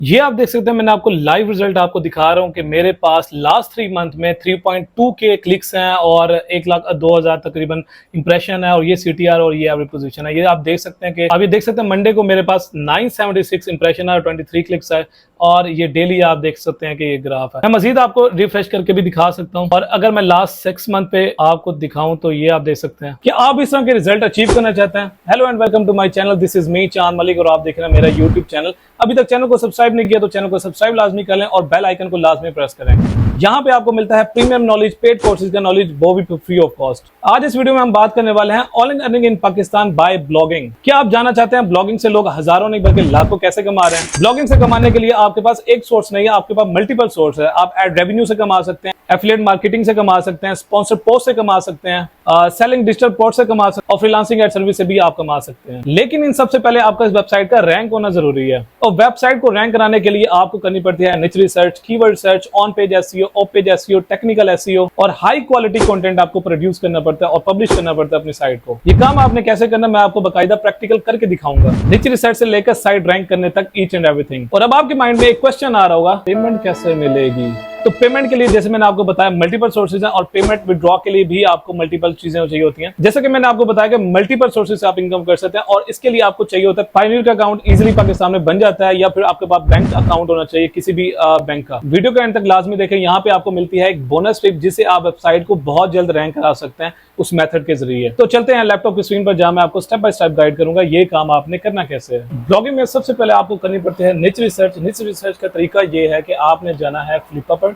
ये आप देख सकते हैं, मैंने आपको लाइव रिजल्ट आपको दिखा रहा हूँ कि मेरे पास लास्ट 3 मंथ में 3.2 के क्लिक्स हैं और 1,02,000 तकरीबन इंप्रेशन है और ये CTR और ये एवरेज पोजीशन है। ये आप देख सकते हैं कि आप ये देख सकते हैं मंडे को मेरे पास 976 इंप्रेशन है और 23 क्लिक्स है और ये डेली आप देख सकते हैं कि ये ग्राफ है। मैं मजीद आपको रिफ्रेश करके भी दिखा सकता हूँ और अगर मैं लास्ट 6 मंथ पे आपको दिखाऊं तो ये आप देख सकते हैं कि आप इस तरह के रिजल्ट अचीव करना चाहते हैं। Hello and welcome to my channel, this is me Chand Malik और आप देख रहे हैं मेरा यूट्यूब चैनल। अभी तक चैनल को सब्सक्राइब नहीं किया तो चैनल को सब्सक्राइब लाजमी कर लें और बेल आइकन को लाजमी प्रेस करें। यहाँ पे आपको मिलता है प्रीमियम नॉलेज, पेड कोर्सेज का नॉलेज, वो भी फ्री ऑफ कॉस्ट। आज इस वीडियो में हम बात करने वाले हैं online earning in Pakistan by blogging. क्या आप जानना चाहते हैं ब्लॉगिंग से लोग हजारों नहीं बल्कि लाखों कैसे कमा रहे हैं? ब्लॉगिंग से कमाने के लिए आपके पास एक सोर्स नहीं है, आपके पास मल्टीपल सोर्स है। आप एड रेवेन्यू से कमा सकते हैं, एफिलिएट मार्केटिंग से कमा सकते हैं, स्पॉन्सर पोस्ट से कमा सकते हैं, सेलिंग डिजिटल पोस्ट से कमा सकते हैं और फ्रीलांसिंग एड सर्विस से भी आप कमा सकते हैं। लेकिन इन सबसे पहले आपका इस वेबसाइट का रैंक होना जरूरी है और वेबसाइट को रैंक कराने के लिए आपको करनी पड़ती है निच research, keyword search, on page SEO, of page SEO, technical SEO और हाई क्वालिटी कंटेंट आपको प्रोड्यूस करना पड़ता है और पब्लिश करना पड़ता है अपनी साइट को। ये काम आपने कैसे करना मैं आपको बकायदा प्रैक्टिकल करके दिखाऊंगा, निच रिसर्च से लेकर साइट रैंक करने तक, ईच एंड एवरीथिंग। और अब आपके माइंड में एक क्वेश्चन आ रहा होगा, पेमेंट कैसे मिलेगी? तो पेमेंट के लिए जैसे मैंने आपको बताया मल्टीपल सोर्सेज हैं और पेमेंट विड्रॉ के लिए भी आपको मल्टीपल चीजें चाहिए होती हैं। जैसे कि मैंने आपको बताया कि मल्टीपल सोर्सेज से आप इनकम कर सकते हैं और इसके लिए आपको चाहिए होता है पायनियर का अकाउंट इजीली पाकिस्तान में बन जाता है या फिर आपके पास बैंक अकाउंट होना चाहिए किसी भी बैंक का। वीडियो के एंड तक लाजमी देखें, यहाँ पे आपको मिलती है एक बोनस टिप जिससे आप वेबसाइट को बहुत जल्द रैंक करा सकते हैं उस मेथड के जरिए। तो चलते हैं लैपटॉप की स्क्रीन पर, जहां मैं आपको स्टेप बाय स्टेप गाइड करूंगा ये काम आपने करना कैसे है। ब्लॉगिंग में सबसे पहले आपको करनी पड़ती है निच रिसर्च। निच रिसर्च का तरीका ये है कि आपने जाना है फ्लिपा पर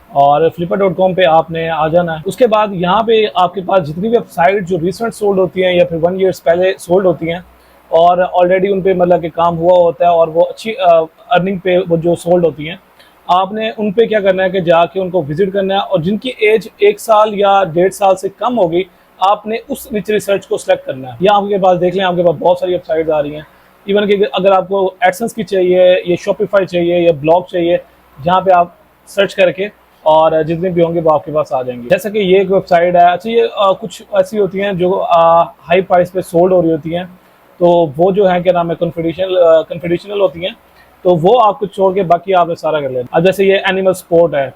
और flipper.com पे आपने आ जाना है। उसके बाद यहाँ पे आपके पास जितनी भी वेबसाइट जो रिसेंट सोल्ड होती हैं या फिर 1 ईयर्स पहले सोल्ड होती हैं और ऑलरेडी उन पे मतलब कि काम हुआ होता है और वो अच्छी अर्निंग पे वो जो सोल्ड होती हैं, आपने उन पे क्या करना है कि जाके उनको विजिट करना है और जिनकी एज 1 साल या 1.5 साल से कम होगी आपने उस निच रिसर्च को सिलेक्ट करना है। या आपके पास देख लें, आपके पास बहुत सारी वेबसाइट आ रही हैं। इवन कि अगर आपको एडसेंस की चाहिए या शॉपिफाई चाहिए या ब्लॉग चाहिए, जहाँ पे आप सर्च करके और जितने भी होंगे वो आपके पास आ जाएंगे। जैसे कि ये एक वेबसाइट है। अच्छा, ये कुछ ऐसी होती हैं जो हाई प्राइस पे सोल्ड हो रही होती हैं, तो वो जो है क्या नाम है कन्फिडेंशियल होती हैं, तो वो आपको छोड़ के बाकी आपने सारा कर लेना। अब जैसे ये एनिमल स्पोर्ट है,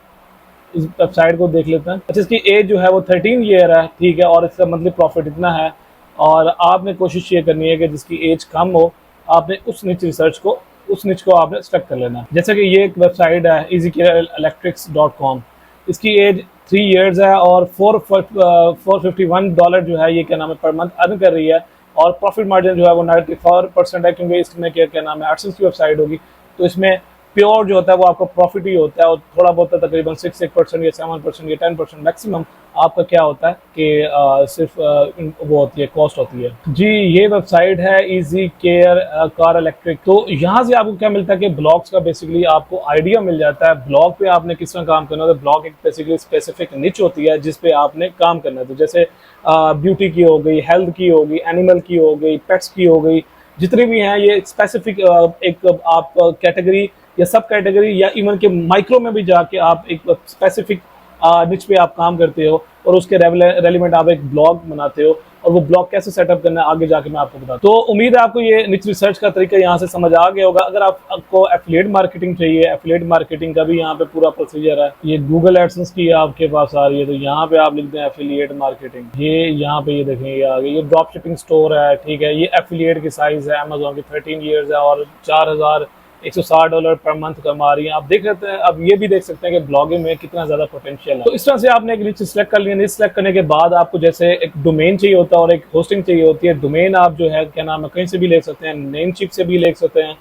इस वेबसाइट को देख लेते हैं। अच्छा, इसकी एज जो है वो 13 ईयर है, ठीक है, और इसका मंथली प्रॉफिट इतना है और आपने कोशिश ये करनी है कि जिसकी एज कम हो आपने उस निच रिसर्च को उस निच को आपने सेलेक्ट कर लेना। जैसे कि ये एक वेबसाइट है easycareelectrics.com, इसकी एज 3 ईयर्स है और $451 जो है ये क्या नाम है पर मंथ अर्न कर रही है और प्रॉफिट मार्जिन जो है वो 94% है, क्योंकि इसमें क्या नाम है एडसेंस की वेबसाइट होगी, तो इसमें प्योर जो होता है वो आपका प्रॉफिट ही होता है और थोड़ा बहुत तकरीबन 6% या 7% या 10% मैक्सिमम आपका क्या होता है कि सिर्फ वो होती है, कॉस्ट होती है। जी, ये वेबसाइट है इजी केयर कार इलेक्ट्रिक। तो यहाँ से आपको क्या मिलता है कि ब्लॉग्स का बेसिकली आपको आइडिया मिल जाता है ब्लॉग पे आपने किस तरह काम करना है। तो ब्लॉग एक बेसिकली स्पेसिफिक निच होती है जिस पे आपने काम करना है। तो जैसे ब्यूटी की हो गई, हेल्थ की हो गई, एनिमल की हो गई, पेट्स की हो गई, जितनी भी हैं ये स्पेसिफिक एक आप कैटेगरी या सब कैटेगरी या इवन के माइक्रो में भी जाके आप एक स्पेसिफिक निच पे आप काम करते हो और उसके रेलिवेंट आप एक ब्लॉग बनाते हो और वो ब्लॉग कैसे सेटअप करना है आगे जाके मैं आपको बताता हूँ। तो उम्मीद है आपको ये निच रिसर्च का तरीका यहाँ से समझ आ गया होगा। अगर आपको एफिलिएट मार्केटिंग चाहिए, एफिलिएट मार्केटिंग का भी यहाँ पे पूरा प्रोसीजर है। ये गूगल एडसेंस की आपके पास आ रही है, तो यहाँ पे आप लिखते हैं एफिलिएट मार्केटिंग। ये यहाँ पे ये देखें ये आ गई, ये ड्रॉप शिपिंग स्टोर है, ठीक है। ये एफिलिएट की साइज है, अमेजोन की 13 ईयर्स है और $4,160 पर मंथ कमा रही है। आप देख लेते हैं, अब ये भी देख सकते हैं कि ब्लॉगिंग में कितना ज्यादा पोटेंशियल है। तो इस तरह से आपने एक निच सिलेक्ट कर लिया। निच सिलेक्ट करने के बाद आपको जैसे एक डोमेन चाहिए होता है और एक होस्टिंग चाहिए होती है। डोमेन आप जो है क्या नाम है कहीं से भी ले सकते हैं, नेमशिप से भी ले सकते हैं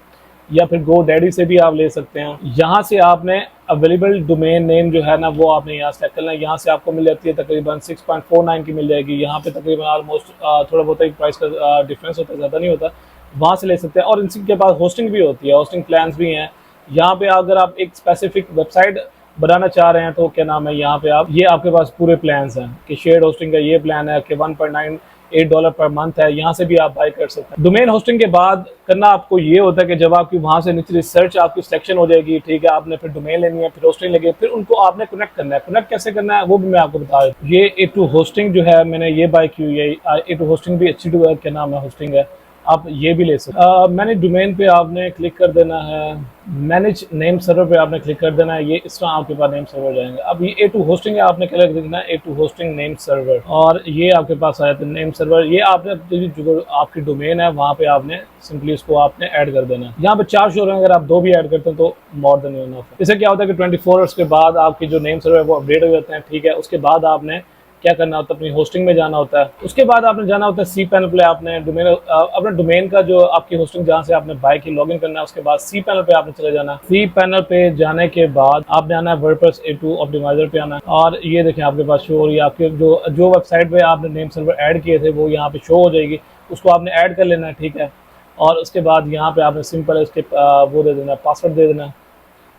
या फिर GoDaddy से भी आप ले सकते हैं। यहाँ से आपने अवेलेबल डोमेन नेम जो है ना वो आपने यहाँ सेलेक्ट करना है। यहाँ से आपको मिल जाती है तकरीबन 6.49 की मिल जाएगी। यहाँ पे तकरीबन ऑलमोस्ट थोड़ा बहुत एक प्राइस का डिफरेंस होता है, ज़्यादा नहीं होता, वहाँ से ले सकते हैं। और इनके पास होस्टिंग भी होती है, होस्टिंग प्लान्स भी हैं। यहाँ पे अगर आप एक स्पेसिफिक वेबसाइट बनाना चाह रहे हैं तो क्या नाम है यहाँ पे आप ये आपके पास पूरे प्लान्स हैं कि शेयर्ड होस्टिंग का ये प्लान है कि $1.98 पर मंथ है, यहाँ से भी आप बाय कर सकते हैं। डोमेन होस्टिंग के बाद करना आपको ये होता है कि जब आपकी वहाँ से नीचे रिसर्च आपकी सिलेक्शन हो जाएगी, ठीक है, आपने फिर डोमेन लेनी है, फिर होस्टिंग लगे, फिर उनको आपने कनेक्ट करना है। कनेक्ट कैसे करना है वो भी मैं आपको बता दूँ। ये A2 होस्टिंग जो है मैंने ये बाय की हुई है। A2 होस्टिंग भी अच्छी क्या नाम है होस्टिंग है आप ये भी ले सकते मैनेज डोमेन पे आपने क्लिक कर देना है, मैनेज नेम सर्वर पे आपने क्लिक कर देना है, ये इस तरह आपके पास नेम सर्वर जाएंगे। अब ये A2 होस्टिंग है, आपने क्लिक करना है A2 होस्टिंग नेम सर्वर, और ये आपके पास आया था नेम सर्वर। ये आपने जो आपकी डोमेन है वहाँ पे आपने सिंपली उसको आपने ऐड कर देना है। यहाँ पे 4 शो रहे हैं, अगर आप 2 भी ऐड करते हैं तो मोर देन इनफ है। इससे क्या होता है कि 24 आवर्स के बाद आपकी जो नेम सर्वर है वो अपडेट हो जाते हैं, ठीक है। उसके बाद आपने क्या करना होता है, अपनी होस्टिंग में जाना होता है। उसके बाद आपने जाना होता है cPanel पे, आपने डोमेन अपने डोमेन का जो आपकी होस्टिंग जहाँ से आपने बाय की लॉगिन करना है, उसके बाद cPanel पे आपने चले जाना। cPanel पे जाने के बाद आपने आना है वर्डप्रेस A2 ऑप्टिमाइजर पे आना है, और ये देखें आपके पास शो हो रही है। आपके जो वेबसाइट पे आपने नेम सर्वर ऐड किए थे वो यहाँ पे शो हो जाएगी, उसको आपने ऐड कर लेना है, ठीक है। और उसके बाद यहाँ पे आपने सिंपल इसके वो दे देना, पासवर्ड दे देना,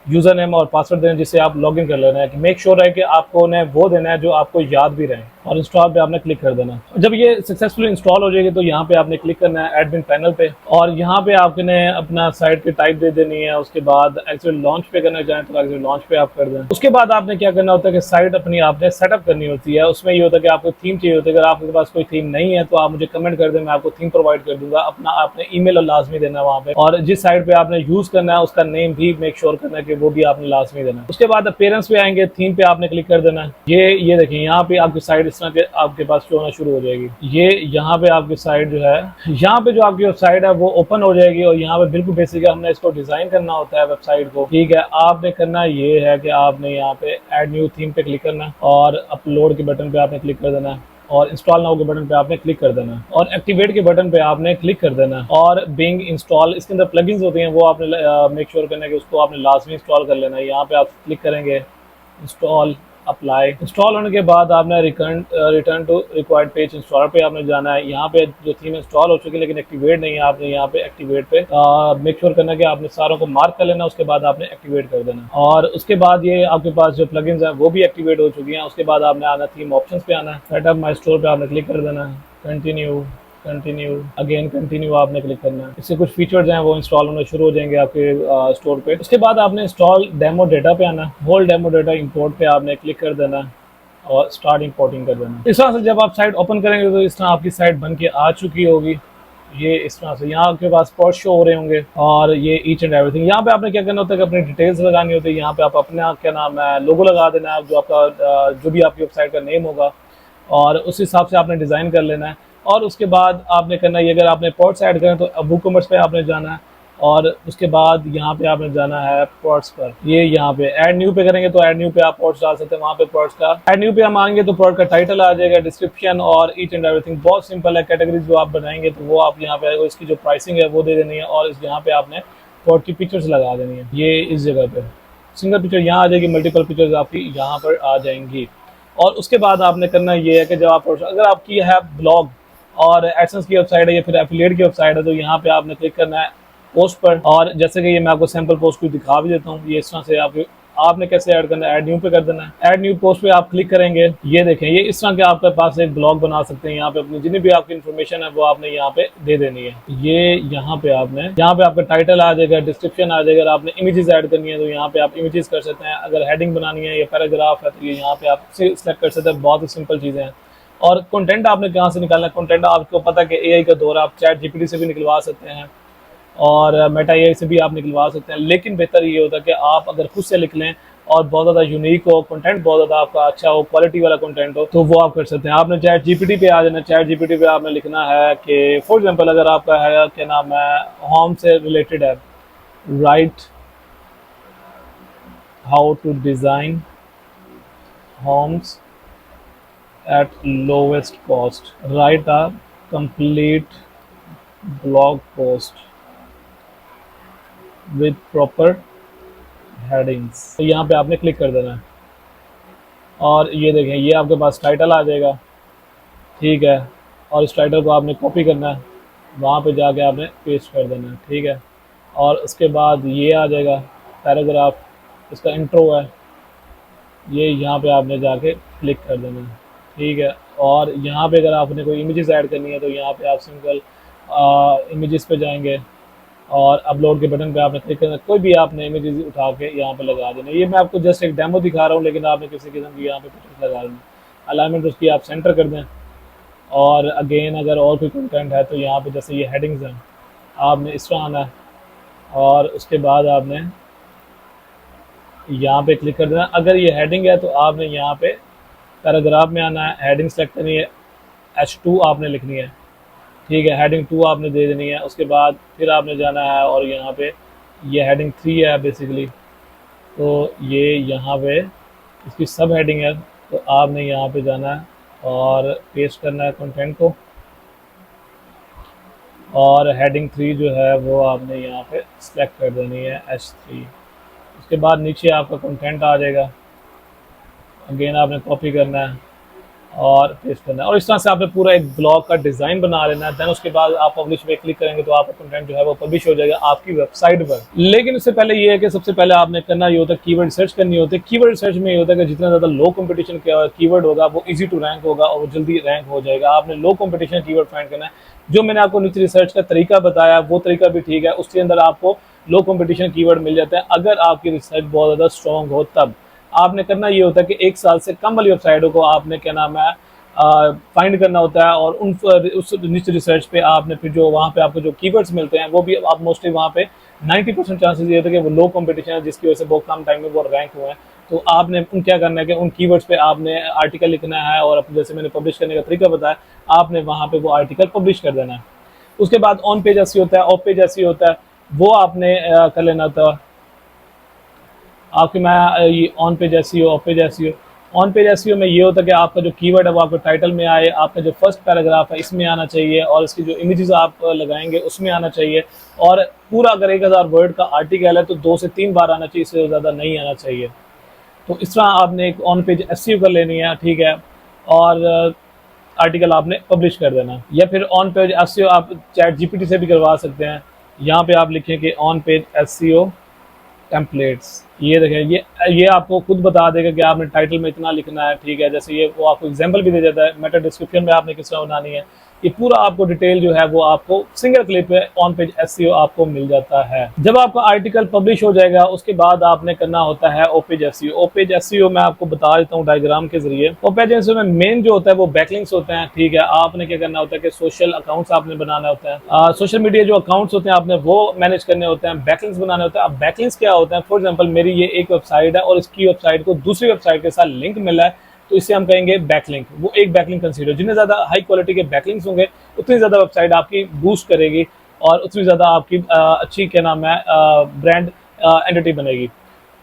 यूज़र नेम और पासवर्ड देना, जिससे आप लॉगिन कर लेना है। कि मेक श्योर है कि आपको उन्हें वो देना है जो आपको याद भी रहे, और इंस्टॉल पे आपने क्लिक कर देना। जब ये सक्सेसफुली इंस्टॉल हो जाएगी तो यहाँ पे आपने क्लिक करना है एडमिन पैनल पे, और यहाँ पे आपने अपना साइट की टाइप दे देनी है। उसके बाद एक्चुअली लॉन्च पे करना चाहें तो एक्चुअली लॉन्च पे आप कर दें। उसके बाद आपने क्या करना होता है कि साइट अपनी आपने सेटअप करनी होती है। उसमें ये होता है कि आपको थीम चाहिए होती है। अगर आपके पास कोई थीम नहीं है तो आप मुझे कमेंट कर दें, मैं आपको थीम प्रोवाइड कर दूंगा। अपना आपने ईमेल लाजमी देना है वहाँ पे, और जिस साइट पे आपने यूज करना है उसका नेम भी मेक श्योर करना है कि वो भी आपने लाजमी देना। उसके बाद अपीयरेंस पे आएंगे, थीम पे आपने क्लिक कर देना है। ये देखिए यहाँ पे आपकी साइट इस तरह के आपके पास शो होना शुरू हो जाएगी। ये यहाँ पे आपकी साइट जो है, यहाँ पे जो आपकी वेबसाइट है वो ओपन हो जाएगी, और यहाँ पे बिल्कुल बेसिक है, हमने इसको डिजाइन करना होता है वेबसाइट को, ठीक है। आपने करना ये है कि आपने यहाँ पे ऐड न्यू थीम पे क्लिक करना है, और अपलोड के बटन पे आपने क्लिक कर देना है, और इंस्टॉल नाउ के बटन पे आपने क्लिक कर देना, और एक्टिवेट के बटन पे आपने क्लिक कर देना, और बिंग इंस्टॉल इसके अंदर प्लगइन्स होते हैं वो आपने मेक श्योर करना है कि उसको आपने लाजमी इंस्टॉल कर लेना है। यहाँ पे आप क्लिक करेंगे, इंस्टॉल, अप्लाई। इंस्टॉल होने के बाद आपने return to required page installer पे आपने जाना है। यहाँ पे जो थीम इंस्टॉल हो चुकी है लेकिन एक्टिवेट नहीं है, आपने यहाँ पे एक्टिवेट पे मेक श्योर करना कि आपने सारों को मार्क कर लेना। उसके बाद आपने एक्टिवेट कर देना, और उसके बाद ये आपके पास जो प्लगइन्स हैं वो भी एक्टिवेट हो चुकी हैं। उसके बाद आपने आना थीम ऑप्शंस पे आना है, सेटअप माई स्टोर पे आपने क्लिक कर देना है, कंटिन्यू अगेन कंटिन्यू आपने क्लिक करना है। इससे कुछ फीचर्स हैं वो इंस्टॉल होने शुरू हो जाएंगे आपके स्टोर पे। उसके बाद आपने इंस्टॉल डेमो डेटा पे आना है, होल डेमो डेटा इंपोर्ट पे आपने क्लिक कर देना है, और स्टार्ट इंपोर्टिंग कर देना। इस तरह से जब आप साइट ओपन करेंगे तो इस तरह आपकी साइट बन के आ चुकी होगी। ये इस तरह से यहाँ आपके पास स्पॉट शो हो रहे होंगे, और ये ईच एंड एवरीथिंग। यहाँ पे आपने क्या करना होता है कि अपनी डिटेल्स लगानी होती है। यहाँ पे आप अपना क्या नाम है लोगो लगा देना है, जो आपका जो भी आपकी वेबसाइट का नेम होगा, और उस हिसाब से आपने डिज़ाइन कर लेना है। और उसके बाद आपने करना है, अगर आपने पोर्ट्स ऐड करें तो वूकॉमर्स पे आपने जाना है, और उसके बाद यहाँ पे आपने जाना है पोर्ट्स पर। ये यहाँ पे ऐड न्यू पे करेंगे तो ऐड न्यू पे आप पोर्ट्स डाल सकते हैं। वहाँ पे पोर्ट्स का ऐड न्यू पे हम आएंगे तो पोर्ट का टाइटल आ जाएगा, डिस्क्रिप्शन और ईच एंड एवरीथिंग। बहुत सिंपल है। कैटेगरीज जो आप बनाएंगे तो वो आप यहाँ पे इसकी जो प्राइसिंग है वो दे देनी है, और इस यहाँ पे आपने पोर्ट की पिक्चर्स लगा देनी है। ये इस जगह पे सिंगल पिक्चर यहाँ आ जाएगी, मल्टीपल पिक्चर्स आपकी यहाँ पर आ जाएंगी। और उसके बाद आपने करना ये है कि जब आप अगर आपकी है ब्लॉग और एडसेंस की वेबसाइट है या फिर एफिलिएट की वेबसाइट है तो यहाँ पे आपने क्लिक करना है पोस्ट पर। और जैसे कि ये मैं आपको सैंपल पोस्ट को दिखा भी देता हूँ, ये इस तरह से आपने कैसे ऐड करना है, ऐड न्यू पे कर देना है। ऐड न्यू पोस्ट पे आप क्लिक करेंगे, ये देखें ये इस तरह के आपके पास एक ब्लॉग बना सकते हैं। यहाँ पे अपनी जितनी भी आपकी इन्फॉर्मेशन है वो आपने यहाँ पे दे देनी है। ये यहाँ पे आपका टाइटल आ जाएगा, डिस्क्रिप्शन आ जाएगा। अगर आपने इमेजेस ऐड करनी है तो यहाँ पे आप इमेजेस कर सकते हैं। अगर हेडिंग बनानी है या पैराग्राफ है तो ये यहाँ पे आप सिलेक्ट कर सकते हैं। बहुत ही सिंपल चीज़ें हैं। और कंटेंट आपने कहाँ से निकालना है, कंटेंट आपको पता है कि एआई का दौर, आप चैट जीपीटी से भी निकलवा सकते हैं और मेटा एआई से भी आप निकलवा सकते हैं। लेकिन बेहतर ये होता है कि आप अगर खुद से लिख लें और बहुत ज़्यादा यूनिक हो, कंटेंट बहुत ज़्यादा आपका अच्छा हो, क्वालिटी वाला कंटेंट हो, तो वो आप कर सकते हैं। आपने चैट जीपीटी पे आ जाना। चैट जीपीटी पे आपने लिखना है कि फॉर एग्जांपल अगर आपका है क्या नाम है होम से रिलेटेड है, right how to design homes at lowest cost, write a complete blog post with proper headings। तो यहाँ पे आपने क्लिक कर देना है और ये देखें ये आपके पास टाइटल आ जाएगा, ठीक है। और इस टाइटल को आपने कॉपी करना है, वहाँ पे जाके आपने पेस्ट कर देना है, ठीक है। और उसके बाद ये आ जाएगा पैराग्राफ, इसका इंट्रो है, ये यहाँ पे आपने जाके क्लिक कर देना है, ठीक है। और यहाँ पे अगर आपने कोई इमेजेस ऐड करनी है तो यहाँ पे आप सिंपल इमेजेस पे जाएंगे और अपलोड के बटन पे आपने क्लिक करना। कोई भी आपने इमेजेस उठा के यहाँ पे लगा देना। ये मैं आपको जस्ट एक डेमो दिखा रहा हूँ, लेकिन आपने किसी किस्म की यहाँ पे पिक्चर्स लगा देना। अलाइनमेंट उसकी आप सेंटर कर दें, और अगेन अगर और कोई कंटेंट है तो यहाँ पे जैसे ये हेडिंग्स हैं, आपने इस तरह आना है और उसके बाद आपने यहाँ पे क्लिक कर देना। अगर ये हेडिंग है तो आपने यहाँ पे पैराग्राफ में आना है, हेडिंग सेलेक्ट करनी है, H2 आपने लिखनी है, ठीक है, हेडिंग 2 आपने दे देनी है। उसके बाद फिर आपने जाना है और यहाँ पे ये हेडिंग 3 है बेसिकली, तो ये यहाँ पे इसकी सब हेडिंग है, तो आपने यहाँ पे जाना है और पेस्ट करना है कंटेंट को, और हेडिंग 3 जो है वो आपने यहाँ पे सिलेक्ट कर देनी है H3। उसके बाद नीचे आपका कंटेंट आ जाएगा, अगेन आपने कॉपी करना है और पेस्ट करना है, और इस तरह से आपने पूरा एक ब्लॉग का डिज़ाइन बना लेना है। देन उसके बाद आप पब्लिश पे क्लिक करेंगे तो आपका कंटेंट जो है वो पब्लिश हो जाएगा आपकी वेबसाइट पर। लेकिन उससे पहले ये है कि सबसे पहले आपने करना ये होता है कीवर्ड सर्च करनी होती है। कीवर्ड सर्च में ये होता है कि जितना ज़्यादा लो कंपटीशन कीवर्ड होगा वो ईजी टू रैंक होगा और वो जल्दी रैंक हो जाएगा। आपने लो कंपटीशन कीवर्ड फाइंड करना है। जो मैंने आपको नीचे रिसर्च का तरीका बताया वो तरीका भी ठीक है, उसके अंदर आपको लो कंपटीशन कीवर्ड मिल जाता है अगर आपकी रिसर्च बहुत ज़्यादा स्ट्रॉन्ग हो। तब आपने करना ये होता है कि 1 साल से कम वाली वेबसाइटों को आपने क्या नाम है फाइंड करना होता है, और उस निच रिसर्च पे आपने फिर जो वहाँ पे आपको जो कीवर्ड्स मिलते हैं वो भी आप मोस्टली वहाँ पे 90% चांसेस ये होते हैं कि वो लो कंपटीशन है जिसकी वजह से बहुत कम टाइम में वो रैंक हुए हैं। तो आपने क्या करना है कि उन कीवर्ड्स पे आपने आर्टिकल लिखना है, और अपने जैसे मैंने पब्लिश करने का तरीका बताया आपने वहाँ पे वो आर्टिकल पब्लिश कर देना है। उसके बाद ऑन पेज एसईओ होता है, ऑफ पेज एसईओ होता है, वो आपने कर लेना था। आपके मैं ये on page SEO, of page SEO. On page SEO में ये होता है कि आपका जो कीवर्ड है वो आपको टाइटल में आए, आपका जो फर्स्ट पैराग्राफ है इसमें आना चाहिए, और इसकी जो इमेजेस आप लगाएंगे उसमें आना चाहिए, और पूरा अगर 1000 वर्ड का आर्टिकल है तो 2 से 3 बार आना चाहिए, इससे ज़्यादा नहीं आना चाहिए। तो इस तरह आपने एक ऑन पेज एसईओ कर लेनी है, ठीक है, और आर्टिकल आपने पब्लिश कर देना। या फिर ऑन पेज एसईओ आप चैट जीपीटी से भी करवा सकते हैं। यहाँ पे आप लिखें कि ऑन पेज एसईओ टेम्पलेट्स, ये देखें, ये आपको खुद बता देगा कि आपने टाइटल में इतना लिखना है, ठीक है, जैसे ये वो आपको एग्जांपल भी दे देता है, मेटा डिस्क्रिप्शन में आपने किस तरह बनानी है, ये पूरा आपको डिटेल जो है वो आपको सिंगल क्लिक पे ऑन पेज एसईओ आपको मिल जाता है। जब आपका आर्टिकल पब्लिश हो जाएगा उसके बाद आपने करना होता है ओपेज एसईओ। ओपेज एसईओ मैं आपको बता देता हूँ डायग्राम के जरिए। ओपेज एसईओ में मेन जो होता है वो बैकलिंक्स होते हैं, ठीक है। आपने क्या करना होता है कि सोशल अकाउंट्स आपने बनाना होता है, सोशल मीडिया जो अकाउंट्स होते हैं आपने वो मैनेज करने होते हैं, बैकलिंक्स बनाने होते हैं। अब बैकलिंक्स क्या होते हैं, फॉर एग्जाम्पल मेरी ये एक वेबसाइट है और इसकी वेबसाइट को दूसरी वेबसाइट के साथ लिंक मिला है, तो इसे हम कहेंगे बैकलिंक। वो एक बैकलिंक कंसीडर, जितने ज़्यादा हाई क्वालिटी के बैकलिंक्स होंगे उतनी ज़्यादा वेबसाइट आपकी बूस्ट करेगी और उतनी ज़्यादा आपकी अच्छी क्या नाम है ब्रांड एंटिटी बनेगी।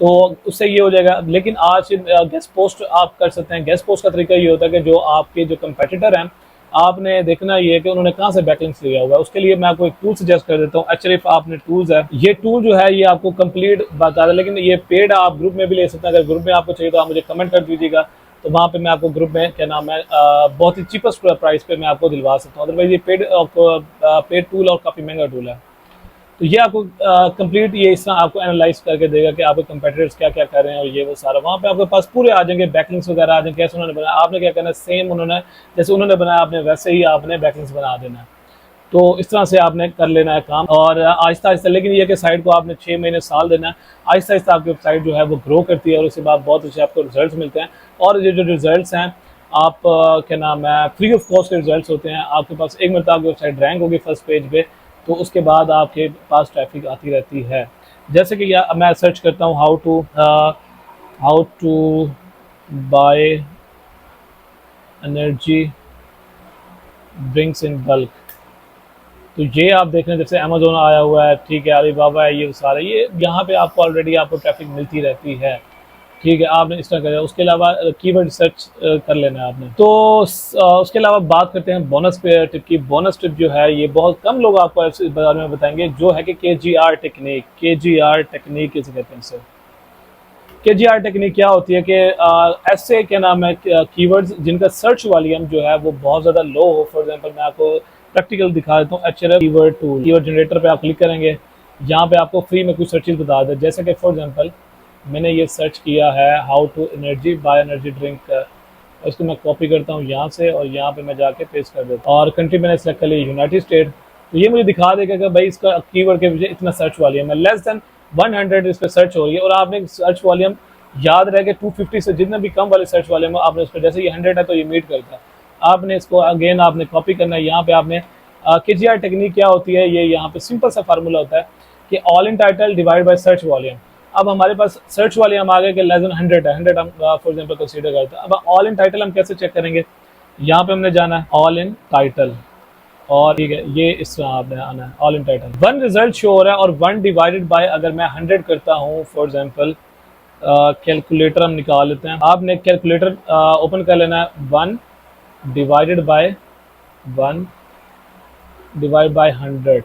तो उससे ये हो जाएगा। लेकिन आज गेस्ट पोस्ट आप कर सकते हैं। गेस्ट पोस्ट का तरीका ये होता है कि जो आपके जो कंपेटिटर हैं आपने देखना ये है कि उन्होंने कहाँ से बैकलिंक्स लिया हुआ है। उसके लिए मैं आपको एक टूल सजेस्ट कर देता हूँ। Ahrefs आपने टूल्स है, ये टूल जो है ये आपको कंप्लीट बता है, लेकिन ये पेड आप ग्रुप में भी ले सकते हैं। अगर ग्रुप में आपको चाहिए तो आप मुझे कमेंट कर दीजिएगा, तो वहाँ पे मैं आपको ग्रुप में क्या नाम है बहुत ही चीपेस्ट प्राइस पे मैं आपको दिलवा सकता हूँ। अदरवाइज ये पेड टूल और काफ़ी महंगा टूल है। तो ये आपको कंप्लीट ये इस तरह आपको एनालाइज करके देगा कि आपके कंपेटिटर्स क्या क्या कर रहे हैं और ये वो सारा। वहाँ पे आपके पास पूरे आ जाएंगे, बैकलिंक्स वगैरह आ जाएंगे, कैसे उन्होंने बनाया। आपने क्या करना है, सेम उन्होंने जैसे उन्होंने बनाया आपने वैसे ही आपने बैकलिंक्स बना देना है। तो इस तरह से आपने कर लेना है काम, और आहिस्ता आहिस्ता। लेकिन ये कि साइट को आपने 6 महीने साल देना है। आहिस्ता आहिस्ता आपकी वेबसाइट जो है वो ग्रो करती है और उसके बाद बहुत अच्छे आपको रिजल्ट मिलते हैं। और ये जो रिजल्ट हैं आप क्या नाम है फ्री ऑफ कॉस्ट के रिजल्ट होते हैं। आपके पास एक मिनट आपकी वेबसाइट रैंक होगी फर्स्ट पेज पे, तो उसके बाद आपके पास ट्रैफिक आती रहती है। जैसे कि मैं सर्च करता हूँ how to buy energy drinks in bulk, तो ये आप देख रहे हैं जैसे अमेजोन आया हुआ है, ठीक है, अलीबाबा है, ये सारे ये यहाँ पे आपको ऑलरेडी आपको ट्रैफिक मिलती रहती है, ठीक है। आपने इस तरह करें। उसके अलावा कीवर्ड सर्च कर लेना है आपने। तो उसके अलावा बात करते हैं बोनस टिप की। बोनस टिप जो है ये बहुत कम लोग आपको इस बारे में बताएंगे, जो है कि KGR टेक्निक। KGR टेक्निक किसे कहते हैं इसे? KGR टेक्निक क्या होती है कि ऐसे क्या नाम है कीवर्ड्स जिनका सर्च वॉल्यूम जो है वो बहुत ज़्यादा लो हो। फॉर एग्जांपल मैं आपको प्रैक्टिकल दिखा देता हूँ। Href keyword tool, keyword generator पे आप क्लिक करेंगे, यहाँ पे आपको फ्री में कुछ सर्चेज बता दें। जैसे कि फॉर एग्जांपल मैंने ये सर्च किया है how to buy energy drink, इसको मैं कॉपी करता हूँ यहाँ से और यहाँ पे मैं जाके पेस्ट कर देता हूँ, और कंट्री मैंने सेलेक्ट कर लिया यूनाइटेड स्टेट। तो ये मुझे दिखा देगा कि भाई इसका कीवर्ड के पीछे इतना सर्च वॉल्यूम है, लेस देन 100 इस पर सर्च हो रही है। और आपने सर्च वॉल्यूम याद रहे कि 250 से जितने भी कम वाले सर्च वॉल्यूम आपने उस पर, जैसे ये 100 है तो ये मीट करता है। आपने इसको अगेन आपने कॉपी करना है। यहाँ पे आपने KGR टेक्निक क्या होती है, ये यहाँ पे सिंपल सा फार्मूला होता है कि all in title divide by search volume. अब हमारे पास सर्च वॉल्यूम आ गया कि लेस देन 100 है, 100 हम फॉर एग्जांपल कंसीडर करते हैं। अब ऑल इन टाइटल हम कैसे चेक करेंगे, यहाँ पे हमने जाना है ऑल इन टाइटल और ठीक है ये इस तरह आपने आना है all in title. 1 result show हो रहा है और 1 डिवाइडेड बाय अगर मैं 100 करता हूँ फॉर एग्जांपल, कैलकुलेटर हम निकाल लेते हैं। आपने कैलकुलेटर ओपन कर लेना है, 1 डिवाइडेड बाय 1 डिवाइड बाय 100,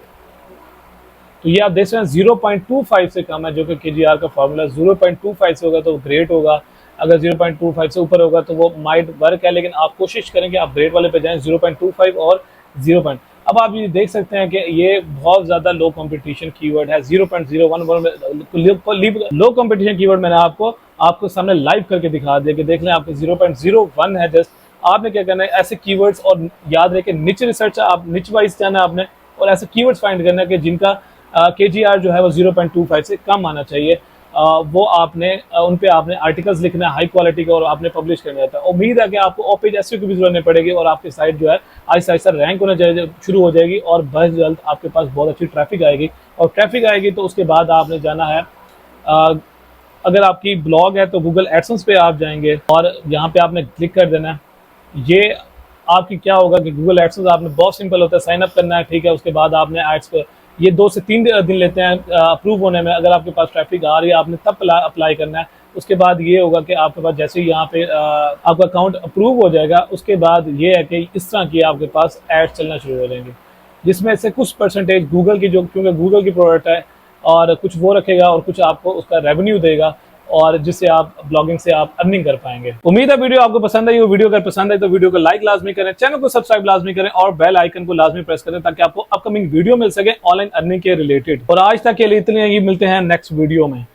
तो ये आप देख रहे हैं 0.25 से कम है, जो कि KGR का फॉर्मूला 0.25 से होगा तो ग्रेट होगा, अगर 0.25 से ऊपर होगा तो वो माइट वर्क है, लेकिन आप कोशिश करें कि आप ग्रेट वाले पे जाएं 0.25 और 0. अब आप ये देख सकते हैं कि ये बहुत ज़्यादा लो कंपटीशन कीवर्ड है। 0.01 लो कंपटीशन कीवर्ड मैंने आपको सामने लाइव करके दिखा दिया कि देख लें आपके 0.01 है जस्ट। आपने क्या करना है, ऐसे कीवर्ड्स, और याद रहे कि निच रिसर्च आप निच वाइज जाना है आपने, और ऐसे कीवर्ड्स फाइंड करना है कि जिनका KGR जो है वो 0.25 से कम आना चाहिए। वो आपने उन पे आपने आर्टिकल्स लिखना है हाई क्वालिटी का और आपने पब्लिश करना है। उम्मीद है कि आपको ऑफ पेज एसईओ की भी जरूरत नहीं पड़ेगी और आपकी साइट जो है आहिस्ता आहिस्ता रैंक होने शुरू हो जाएगी और बहुत जल्द आपके पास बहुत अच्छी ट्रैफिक आएगी। और ट्रैफिक आएगी तो उसके बाद आपने जाना है, अगर आपकी ब्लॉग है तो गूगल एडसेंस पे आप जाएंगे और यहाँ पे आपने क्लिक कर देना है। ये आपकी क्या होगा कि गूगल एडसेंस आपने बहुत सिंपल होता है, साइन अप करना है, ठीक है। उसके बाद आपने एड्स को ये 2 से 3 दिन लेते हैं अप्रूव होने में। अगर आपके पास ट्रैफिक आ रही है आपने तब अप्लाई करना है। उसके बाद ये होगा कि आपके पास जैसे ही यहाँ पे आपका अकाउंट अप्रूव हो जाएगा, उसके बाद ये है कि इस तरह की आपके पास एड्स चलना शुरू हो जाएंगे, जिसमें से कुछ परसेंटेज गूगल की, जो क्योंकि गूगल की प्रोडक्ट है, और कुछ वो रखेगा और कुछ आपको उसका रेवेन्यू देगा, और जिससे आप ब्लॉगिंग से आप अर्निंग कर पाएंगे। उम्मीद है वीडियो आपको पसंद आई। वो वीडियो अगर पसंद है तो वीडियो को लाइक लाजमी करें, चैनल को सब्सक्राइब लाजमी करें और बेल आइकन को लाजमी प्रेस करें ताकि आपको अपकमिंग वीडियो मिल सके ऑनलाइन अर्निंग के रिलेटेड। और आज तक के लिए इतने ही, मिलते हैं नेक्स्ट वीडियो में।